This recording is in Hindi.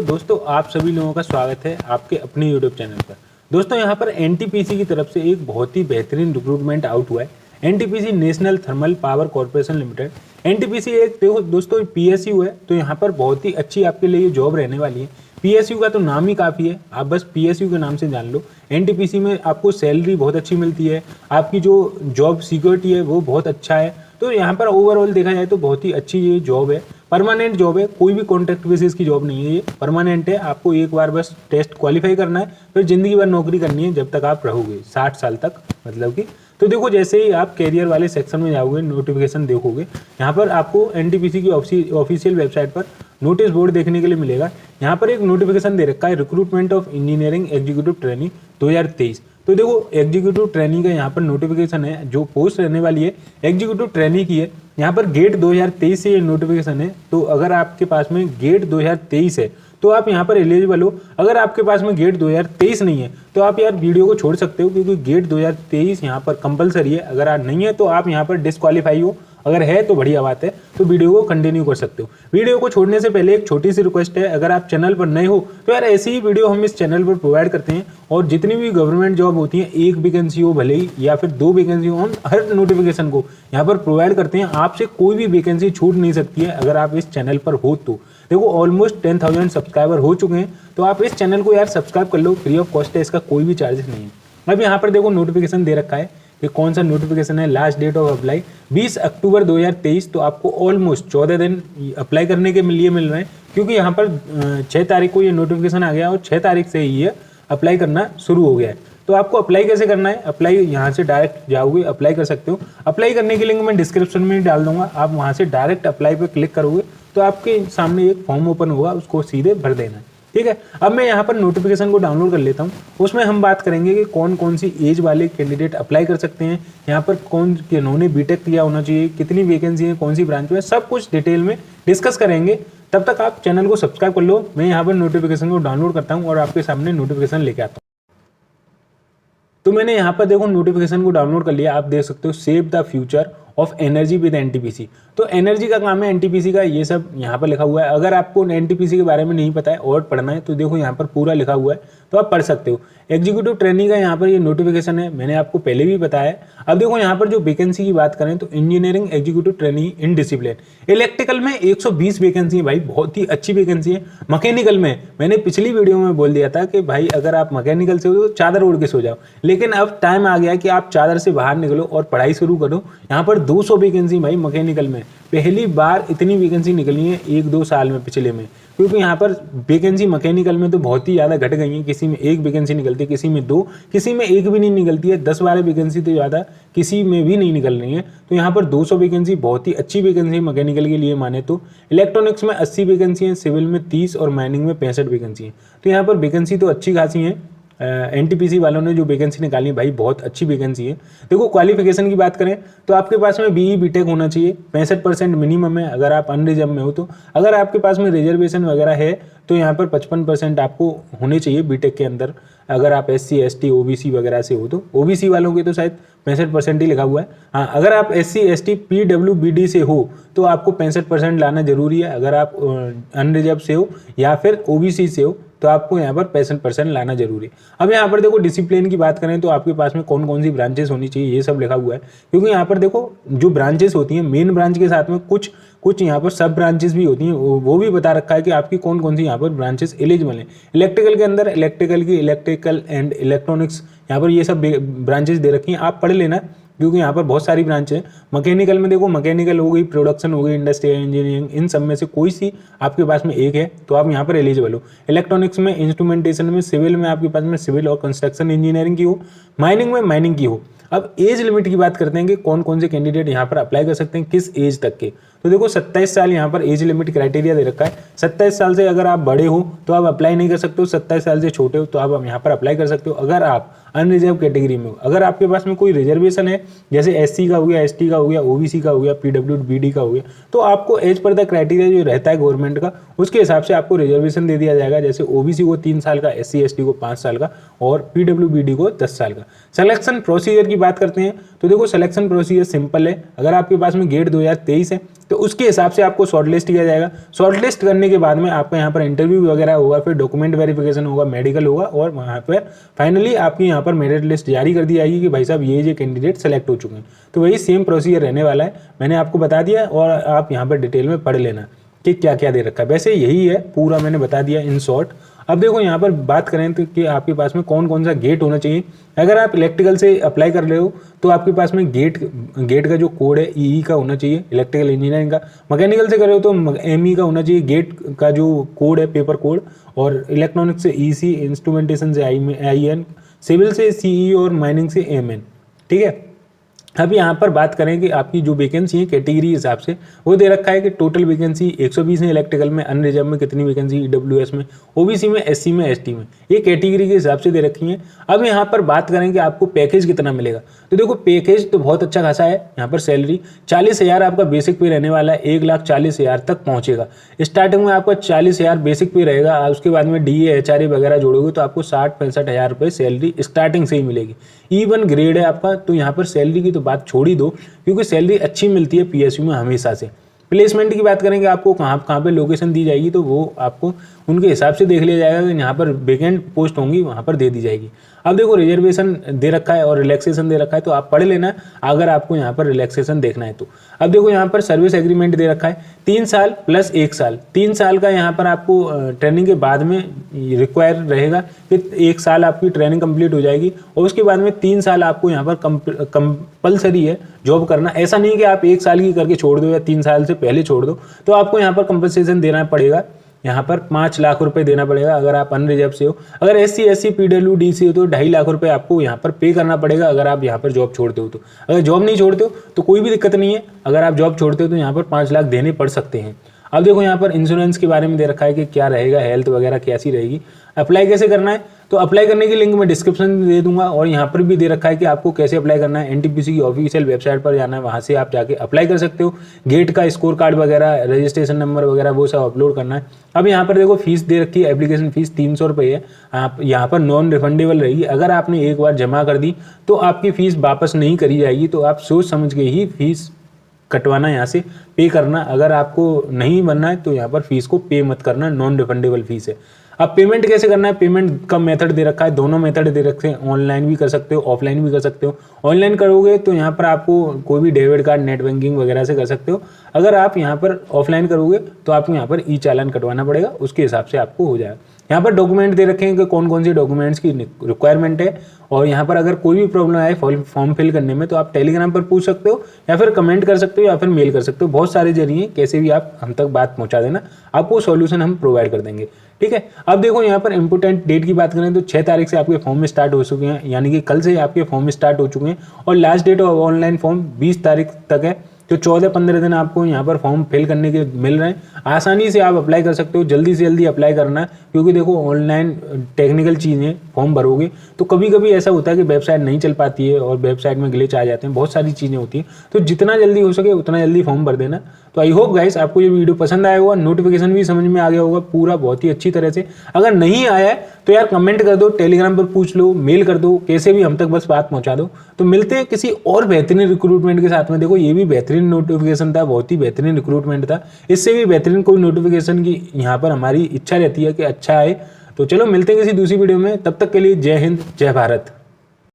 दोस्तों आप सभी लोगों का स्वागत है आपके अपने यूट्यूब चैनल पर। दोस्तों यहाँ पर एनटीपीसी की तरफ से एक बहुत ही बेहतरीन रिक्रूटमेंट आउट हुआ है। NTPC national thermal power corporation limited. NTPC एक देखो दोस्तों पीएसयू है, तो यहाँ पर बहुत ही अच्छी आपके लिए ये जॉब रहने वाली है। पीएसयू का तो नाम ही काफ़ी है, आप बस पीएसयू के नाम से जान लो। एनटीपीसी में आपको सैलरी बहुत अच्छी मिलती है, आपकी जो जॉब सिक्योरिटी है वो बहुत अच्छा है। तो यहाँ पर ओवरऑल देखा जाए तो बहुत ही अच्छी ये जॉब है, परमानेंट जॉब है, कोई भी कॉन्ट्रैक्ट बेसिस की जॉब नहीं है, ये परमानेंट है। आपको एक बार बस टेस्ट क्वालिफाई करना है, फिर जिंदगी भर नौकरी करनी है जब तक आप रहोगे 60 साल तक मतलब कि। तो देखो जैसे ही आप कैरियर वाले सेक्शन में जाओगे, नोटिफिकेशन देखोगे, यहाँ पर आपको एनटीपीसी की ऑफिशियल वेबसाइट पर नोटिस बोर्ड देखने के लिए मिलेगा। यहाँ पर एक नोटिफिकेशन दे रखा है, recruitment of engineering executive training 2023। तो देखो एग्जीक्यूटिव ट्रेनिंग का यहाँ पर नोटिफिकेशन है, जो पोस्ट रहने वाली है एग्जीक्यूटिव ट्रेनिंग की है। यहाँ पर गेट 2023 से ये नोटिफिकेशन है, तो अगर आपके पास में गेट 2023 है तो आप यहाँ पर एलिजिबल हो। अगर आपके पास में गेट 2023 नहीं है तो आप यार वीडियो को छोड़ सकते हो, क्योंकि गेट 2023 यहाँ पर कंपलसरी है। अगर आप नहीं है तो आप यहाँ पर डिस्क्वालीफाई हो, अगर है तो बढ़िया बात है, तो वीडियो को कंटिन्यू कर सकते हो। वीडियो को छोड़ने से पहले एक छोटी सी रिक्वेस्ट है, अगर आप चैनल पर नए हो तो यार ऐसी ही वीडियो हम इस चैनल पर प्रोवाइड करते हैं, और जितनी भी गवर्नमेंट जॉब होती है, एक वैकेंसी हो भले ही या फिर 2 वैकेंसी हो, हम हर नोटिफिकेशन को यहाँ पर प्रोवाइड करते हैं। आपसे कोई भी वैकेंसी छूट नहीं सकती है अगर आप इस चैनल पर हो तो। देखो ऑलमोस्ट 10,000 सब्सक्राइबर हो चुके हैं, तो आप इस चैनल को यार सब्सक्राइब कर लो, फ्री ऑफ कॉस्ट है, इसका कोई भी चार्जेस नहीं है। अब यहाँ पर देखो नोटिफिकेशन दे रखा है कि कौन सा नोटिफिकेशन है। लास्ट डेट ऑफ अप्लाई 20 अक्टूबर 2023। तो आपको ऑलमोस्ट 14 दिन अप्लाई करने के लिए मिल रहे हैं, क्योंकि यहाँ पर 6 तारीख को ये नोटिफिकेशन आ गया और 6 तारीख से ही ये अप्लाई करना शुरू हो गया है। तो आपको अप्लाई कैसे करना है, अप्लाई यहाँ से डायरेक्ट जाओगे अप्लाई कर सकते हो। अप्लाई करने की लिंक मैं डिस्क्रिप्शन में डाल दूंगा, आप वहाँ से डायरेक्ट अप्लाई पर क्लिक करोगे तो आपके सामने एक फॉर्म ओपन होगा, उसको सीधे भर देना है। ठीक है, अब मैं यहाँ पर नोटिफिकेशन को डाउनलोड कर लेता हूँ। उसमें हम बात करेंगे कि कौन कौन सी एज वाले कैंडिडेट अप्लाई कर सकते हैं, यहाँ पर कौन किन्होंने बीटेक किया होना चाहिए, कितनी वैकेंसी है, कौन सी ब्रांच में, सब कुछ डिटेल में डिस्कस करेंगे। तब तक आप चैनल को सब्सक्राइब कर लो। मैं यहाँ पर नोटिफिकेशन को डाउनलोड करता हूँ और आपके सामने नोटिफिकेशन लेके आता हूँ। तो मैंने यहाँ पर देखो नोटिफिकेशन को डाउनलोड कर लिया। आप देख सकते हो save the future of energy with NTPC. तो एनर्जी का काम है एनटीपीसी का, ये सब यहाँ पर लिखा हुआ है। अगर आपको एनटीपीसी के बारे में नहीं पता है और पढ़ना है तो देखो यहाँ पर पूरा लिखा हुआ है, तो आप पढ़ सकते हो। एग्जीक्यूटिव ट्रेनिंग का यहाँ पर ये नोटिफिकेशन है, मैंने आपको पहले भी बताया। अब देखो यहाँ पर जो वैकेंसी की बात करें तो engineering executive training in discipline. Electrical में 120 वैकेंसी है भाई, बहुत ही अच्छी वैकेंसी है। मैकेनिकल में मैंने पिछली वीडियो में बोल दिया था कि भाई अगर आप मैकेनिकल से हो तो चादर ओढ़ के सो जाओ, लेकिन अब टाइम आ गया कि आप चादर से बाहर निकलो और पढ़ाई शुरू करो। यहाँ पर 200 वैकेंसी भाई मैकेनिकल में, पहली बार इतनी वैकेंसी निकली है 1-2 साल में पिछले में, क्योंकि यहाँ पर वैकेंसी मैकेनिकल में तो बहुत ही ज़्यादा घट गई है। किसी में 1 वैकेंसी निकलती है, किसी में 2, किसी में 1 भी नहीं निकलती है। 10-12 वैकेंसी तो ज़्यादा किसी में भी नहीं निकल रही है। तो यहाँ पर 200 वैकेंसी बहुत ही अच्छी वैकेंसी मैकेनिकल के लिए माने तो। इलेक्ट्रॉनिक्स में 80 वैकेंसी है, सिविल में 30 और माइनिंग में 65 वैकेंसी है। तो यहाँ पर वैकेंसी तो अच्छी खासी है। एनटीपीसी वालों ने जो वैकेंसी निकाली भाई बहुत अच्छी वैकेंसी है। देखो क्वालिफिकेशन की बात करें तो आपके पास में बीई बीटेक होना चाहिए, 65% मिनिमम है अगर आप अनरिजर्व में हो तो। अगर आपके पास में रिजर्वेशन वगैरह है तो यहाँ पर 55% आपको होने चाहिए बीटेक के अंदर। अगर आप SC ST OBC वगैरह से हो तो, OBC वालों के तो शायद 65% ही लिखा हुआ है। हाँ, अगर आप SC ST PWBD से हो तो आपको 65% लाना जरूरी है। अगर आप अनरिजर्व से हो या फिर OBC से हो तो आपको यहाँ पर 65% लाना जरूरी है। अब यहाँ पर देखो डिसिप्लिन की बात करें तो आपके पास में कौन कौन सी ब्रांचेस होनी चाहिए ये सब लिखा हुआ है, क्योंकि यहाँ पर देखो जो ब्रांचेस होती हैं मेन ब्रांच के साथ में कुछ यहाँ पर सब ब्रांचेस भी होती हैं, वो भी बता रखा है कि आपकी कौन कौन सी यहाँ पर ब्रांचेस एलिजिबल हैं। इलेक्ट्रिकल के अंदर इलेक्ट्रिकल की इलेक्ट्रिकल एंड इलेक्ट्रॉनिक्स, यहाँ पर ये सब ब्रांचेस दे रखी हैं, आप पढ़ लेना, क्योंकि यहाँ पर बहुत सारी ब्रांच है। मैकेनिकल में देखो मैकेनिकल हो गई, प्रोडक्शन हो गई, इंडस्ट्रियल इंजीनियरिंग, इन सब में से कोई सी आपके पास में एक है तो आप यहाँ पर एलिजिबल हो। इलेक्ट्रॉनिक्स में, इंस्ट्रूमेंटेशन में, सिविल में आपके पास में सिविल और कंस्ट्रक्शन इंजीनियरिंग की हो, माइनिंग में माइनिंग की हो। अब एज लिमिट की बात करते हैं कि कौन कौन से कैंडिडेट यहाँ पर अप्लाई कर सकते हैं, किस एज तक के। तो देखो 27 साल यहाँ पर एज लिमिट क्राइटेरिया दे रखा है। 27 साल से अगर आप बड़े हो तो आप अप्लाई नहीं कर सकते हो, 27 साल से छोटे हो तो आप यहाँ पर अप्लाई कर सकते हो अगर आप अनरिजर्व कैटेगरी में हो। अगर आपके पास में कोई रिजर्वेशन है, जैसे SC का हो गया, ST का हो गया, OBC का हो गया, PWBD का हो गया, तो आपको एज पर द क्राइटेरिया जो रहता है गवर्नमेंट का, उसके हिसाब से आपको रिजर्वेशन दे दिया जाएगा। जैसे OBC को 3 साल का, SC ST को 5 साल का और PWBD को 10 साल का। सिलेक्शन प्रोसीजर की बात करते हैं तो देखो सिलेक्शन प्रोसीजर सिंपल है। अगर आपके पास में गेट 2023 है तो उसके हिसाब से आपको शॉर्टलिस्ट किया जाएगा। शॉर्टलिस्ट करने के बाद में आपका यहाँ पर इंटरव्यू वगैरह होगा, फिर डॉक्यूमेंट वेरिफिकेशन होगा, मेडिकल होगा और वहाँ पर फाइनली आपकी यहाँ पर मेरिट लिस्ट जारी कर दी जाएगी कि भाई साहब ये कैंडिडेट सेलेक्ट हो चुके हैं। तो वही सेम प्रोसीजर रहने वाला है, मैंने आपको बता दिया और आप यहाँ पर डिटेल में पढ़ लेना कि क्या क्या दे रखा है। वैसे यही है पूरा, मैंने बता दिया इन शॉर्ट। अब देखो यहाँ पर बात करें तो कि आपके पास में कौन कौन सा गेट होना चाहिए। अगर आप इलेक्ट्रिकल से अप्लाई कर रहे हो तो आपके पास में गेट का जो कोड है ई का होना चाहिए, इलेक्ट्रिकल इंजीनियरिंग का। मैकेनिकल से कर रहे हो तो एमई का होना चाहिए गेट का जो कोड है, पेपर कोड। और इलेक्ट्रॉनिक्स से ईसी, इंस्ट्रूमेंटेशन से IN, सिविल से CE और माइनिंग से MN। ठीक है। अब यहाँ पर बात करें कि आपकी जो वैकेंसी है कैटेगरी हिसाब से वो दे रखा है कि टोटल वैकेंसी 120 है इलेक्ट्रिकल में, अनरिजर्व में कितनी वैकेंसी, EWS में, OBC में, SC में, ST में, ये कैटेगरी के हिसाब से दे रखी है। अब यहाँ पर बात करें कि आपको पैकेज कितना मिलेगा, तो देखो पैकेज तो बहुत अच्छा खासा है। यहाँ पर सैलरी 40,000 आपका बेसिक पे रहने वाला है, 1,40,000 तक पहुँचेगा। स्टार्टिंग में आपका 40,000 बेसिक पे रहेगा, उसके बाद में DA HRA वगैरह जोड़ोगे तो आपको 60-65,000 रुपये सैलरी स्टार्टिंग से ही मिलेगी। E1 ग्रेड है आपका, तो यहाँ पर सैलरी की तो बात छोड़ ही दो क्योंकि सैलरी अच्छी मिलती है PSU में हमेशा से। प्लेसमेंट की बात करेंगे, आपको कहाँ पे लोकेशन दी जाएगी तो वो आपको उनके हिसाब से देख लिया जाएगा कि यहाँ पर वैकेंट पोस्ट होंगी वहाँ पर दे दी जाएगी। अब देखो रिजर्वेशन दे रखा है और रिलैक्सेशन दे रखा है, तो आप पढ़ लेना अगर आपको यहाँ पर रिलैक्सेशन देखना है तो। अब देखो यहाँ पर सर्विस एग्रीमेंट दे रखा है 3 साल प्लस 1 साल। 3 साल का यहाँ पर आपको ट्रेनिंग के बाद में रिक्वायर रहेगा कि 1 साल आपकी ट्रेनिंग कंप्लीट हो जाएगी और उसके बाद में 3 साल आपको यहाँ पर कंपल्सरी है जॉब करना। ऐसा नहीं कि आप 1 साल की करके छोड़ दो या 3 साल से पहले छोड़ दो, तो आपको यहाँ पर कंपनसेशन देना पड़ेगा। यहाँ पर 5 लाख रुपए देना पड़ेगा अगर आप अनरिजर्व से हो। अगर SC SC PWD से हो तो 2.5 लाख रुपए आपको यहाँ पर पे करना पड़ेगा अगर आप यहाँ पर जॉब छोड़ते हो तो। अगर जॉब नहीं छोड़ते हो तो कोई भी दिक्कत नहीं है, अगर आप जॉब छोड़ते हो तो यहाँ पर 5 लाख देने पड़ सकते हैं। अब देखो यहाँ पर इंश्योरेंस के बारे में दे रखा है कि क्या रहेगा, हेल्थ वगैरह कैसी रहेगी। अप्लाई कैसे करना है, तो अप्लाई करने की लिंक मैं डिस्क्रिप्शन में दे दूंगा और यहाँ पर भी दे रखा है कि आपको कैसे अप्लाई करना है। NTPC की ऑफिशियल वेबसाइट पर जाना है, वहाँ से आप जाके अप्लाई कर सकते हो। गेट का स्कोर कार्ड वगैरह, रजिस्ट्रेशन नंबर वगैरह वो सब अपलोड करना है। अब यहाँ पर देखो फीस दे रखी है, एप्लीकेशन फीस 300 रुपये है। आप यहाँ पर नॉन रिफंडेबल रहेगी। अगर आपने एक बार जमा कर दी तो आपकी फीस वापस नहीं करी जाएगी, तो आप सोच समझ के ही फीस कटवाना, यहाँ से पे करना। अगर आपको नहीं बनना है तो यहाँ पर फीस को पे मत करना, नॉन रिफंडेबल फीस है। अब पेमेंट कैसे करना है, पेमेंट का मेथड दे रखा है, दोनों मेथड दे रखे हैं, ऑनलाइन भी कर सकते हो, ऑफलाइन भी कर सकते हो। ऑनलाइन करोगे तो यहाँ पर आपको कोई भी डेबिट कार्ड, नेट बैंकिंग वगैरह से कर सकते हो। अगर आप यहाँ पर ऑफलाइन करोगे तो आपको यहाँ पर चालान कटवाना पड़ेगा, उसके हिसाब से आपको हो जाएगा। यहाँ पर डॉक्यूमेंट दे रखे हैं कि कौन कौन सी डॉक्यूमेंट्स की रिक्वायरमेंट है। और यहाँ पर अगर कोई भी प्रॉब्लम आए फॉर्म फिल करने में तो आप टेलीग्राम पर पूछ सकते हो या फिर कमेंट कर सकते हो या फिर मेल कर सकते हो। बहुत सारे जरिए कैसे भी आप हम तक बात पहुँचा देना, आपको सॉल्यूशन हम प्रोवाइड कर देंगे। ठीक है। अब देखो यहाँ पर इंपोर्टेंट डेट की बात करें तो 6 तारीख से आपके फॉर्म में स्टार्ट हो चुके हैं, यानी कि कल से आपके फॉर्म में स्टार्ट हो चुके हैं। और last date of online form 20 तारीख तक है, तो 14-15 दिन आपको यहाँ पर फॉर्म फिल करने के मिल रहे हैं। आसानी से आप अप्लाई कर सकते हो, जल्दी से जल्दी अप्लाई करना है क्योंकि देखो ऑनलाइन टेक्निकल चीज़ें फॉर्म भरोगे तो कभी कभी ऐसा होता है कि वेबसाइट नहीं चल पाती है और वेबसाइट में ग्लिच आ जाते हैं, बहुत सारी चीज़ें होती हैं। तो जितना जल्दी हो सके उतना जल्दी फॉर्म भर देना। तो आई होप गाइस आपको ये वीडियो पसंद आया होगा, नोटिफिकेशन भी समझ में आ गया होगा पूरा बहुत ही अच्छी तरह से। अगर नहीं आया है तो यार कमेंट कर दो, टेलीग्राम पर पूछ लो, मेल कर दो, कैसे भी हम तक बस बात पहुंचा दो। तो मिलते हैं किसी और बेहतरीन रिक्रूटमेंट के साथ में। देखो ये भी बेहतरीन नोटिफिकेशन था, बहुत ही बेहतरीन रिक्रूटमेंट था, इससे भी बेहतरीन कोई नोटिफिकेशन की यहाँ पर हमारी इच्छा रहती है कि अच्छा आए। तो चलो मिलते हैं किसी दूसरी वीडियो में, तब तक के लिए जय हिंद, जय भारत।